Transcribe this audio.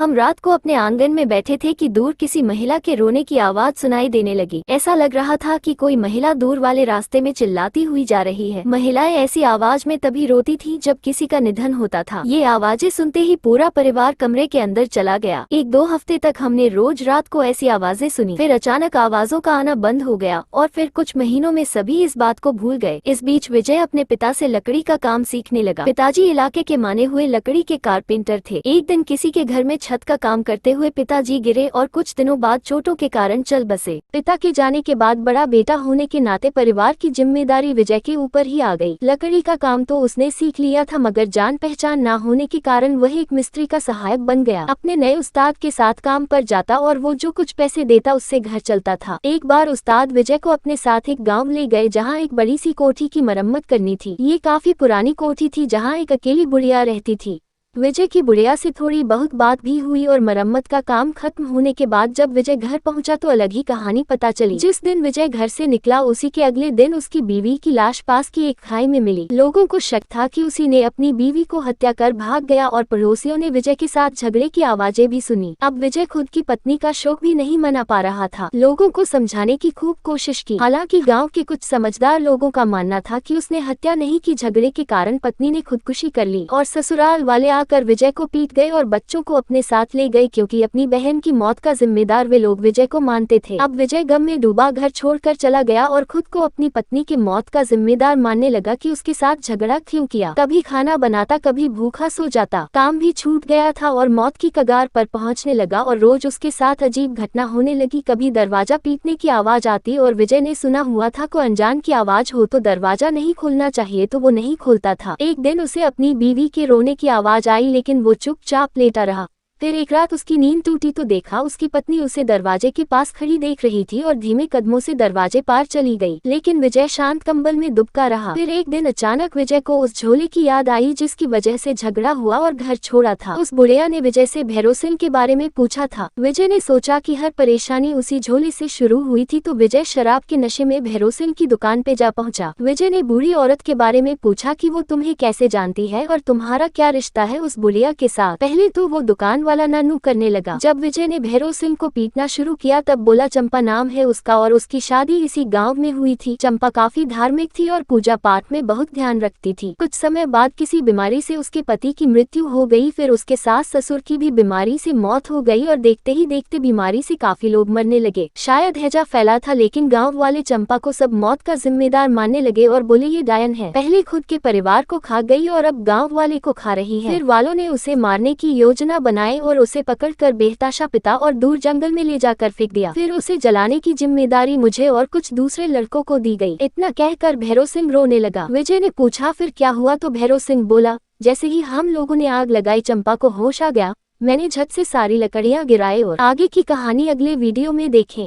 हम रात को अपने आंगन में बैठे थे कि दूर किसी महिला के रोने की आवाज सुनाई देने लगी। ऐसा लग रहा था कि कोई महिला दूर वाले रास्ते में चिल्लाती हुई जा रही है। महिलाएं ऐसी आवाज में तभी रोती थी जब किसी का निधन होता था। ये आवाजें सुनते ही पूरा परिवार कमरे के अंदर चला गया। 1-2 हफ्ते तक हमने रोज रात को ऐसी आवाजें सुनी। फिर अचानक आवाजों का आना बंद हो गया और फिर कुछ महीनों में सभी इस बात को भूल गए। इस बीच विजय अपने पिता से लकड़ी का काम सीखने लगा। पिताजी इलाके के माने हुए लकड़ी के कारपेंटर थे। एक दिन किसी के घर में छत का काम करते हुए पिताजी गिरे और कुछ दिनों बाद चोटों के कारण चल बसे। पिता के जाने के बाद बड़ा बेटा होने के नाते परिवार की जिम्मेदारी विजय के ऊपर ही आ गई। लकड़ी का काम तो उसने सीख लिया था, मगर जान पहचान न होने के कारण वह एक मिस्त्री का सहायक बन गया। अपने नए उस्ताद के साथ काम पर जाता और वो जो कुछ पैसे देता उससे घर चलता था। एक बार उस्ताद विजय को अपने साथ एक गाँव ले गए जहाँ एक बड़ी सी कोठी की मरम्मत करनी थी। ये काफी पुरानी कोठी थी जहाँ एक अकेली बुढ़िया रहती थी। विजय की बुढ़िया से थोड़ी बहुत बात भी हुई और मरम्मत का काम खत्म होने के बाद जब विजय घर पहुंचा तो अलग ही कहानी पता चली। जिस दिन विजय घर से निकला उसी के अगले दिन उसकी बीवी की लाश पास की एक खाई में मिली। लोगों को शक था कि उसी ने अपनी बीवी को हत्या कर भाग गया और पड़ोसियों ने विजय के साथ झगड़े की आवाजें भी सुनी। अब विजय खुद की पत्नी का शोक भी नहीं मना पा रहा था। लोगों को समझाने की खूब कोशिश की, हालांकि गाँव के कुछ समझदार लोगों का मानना था कि उसने हत्या नहीं की, झगड़े के कारण पत्नी ने खुदकुशी कर ली और ससुराल वाले कर विजय को पीट गए और बच्चों को अपने साथ ले गए, क्योंकि अपनी बहन की मौत का जिम्मेदार वे लोग विजय को मानते थे। अब विजय गम में डूबा घर छोड़कर चला गया और खुद को अपनी पत्नी की मौत का जिम्मेदार मानने लगा कि उसके साथ झगड़ा क्यों किया। कभी खाना बनाता, कभी भूखा सो जाता, काम भी छूट गया था और मौत की कगार पर पहुंचने लगा और रोज उसके साथ अजीब घटना होने लगी। कभी दरवाजा पीटने की आवाज आती और विजय ने सुना हुआ था को अनजान की आवाज हो तो दरवाजा नहीं खोलना चाहिए, तो वो नहीं खोलता था। एक दिन उसे अपनी बीवी के रोने की आवाज आई, लेकिन वो चुपचाप लेटा रहा। फिर एक रात उसकी नींद टूटी तो देखा उसकी पत्नी उसे दरवाजे के पास खड़ी देख रही थी और धीमे कदमों से दरवाजे पार चली गई, लेकिन विजय शांत कंबल में दुबका रहा। फिर एक दिन अचानक विजय को उस झोले की याद आई जिसकी वजह से झगड़ा हुआ और घर छोड़ा था। उस बुढ़िया ने विजय से भैरोसिल के बारे में पूछा था। विजय ने सोचा कि हर परेशानी उसी झोले से शुरू हुई थी, तो विजय शराब के नशे में भैरोसिल की दुकान पे जा पहुंचा। विजय ने बूढ़ी औरत के बारे में पूछा कि वो तुम्हें कैसे जानती है और तुम्हारा क्या रिश्ता है उस बुढ़िया के साथ। पहले तो वो दुकान वाला नानू करने लगा। जब विजय ने भैरव सिंह को पीटना शुरू किया तब बोला चंपा नाम है उसका और उसकी शादी इसी गांव में हुई थी। चंपा काफी धार्मिक थी और पूजा पाठ में बहुत ध्यान रखती थी। कुछ समय बाद किसी बीमारी से उसके पति की मृत्यु हो गई। फिर उसके सास ससुर की भी बीमारी से मौत हो गई और देखते ही देखते बीमारी से काफी लोग मरने लगे। शायद हैजा फैला था, लेकिन गाँव वाले चंपा को सब मौत का जिम्मेदार मानने लगे और बोले ये डायन है। पहले खुद के परिवार को खा गई और अब गाँव वाले को खा रही है। फिर वालों ने उसे मारने की योजना बनाई और उसे पकड़कर बेहताशा पिता और दूर जंगल में ले जाकर फेंक दिया। फिर उसे जलाने की जिम्मेदारी मुझे और कुछ दूसरे लड़कों को दी गई। इतना कहकर भैरव सिंह रोने लगा। विजय ने पूछा फिर क्या हुआ, तो भैरव सिंह बोला जैसे ही हम लोगों ने आग लगाई चंपा को होश आ गया। मैंने झट से सारी लकड़ियां गिराए और आगे की कहानी अगले वीडियो में देखें।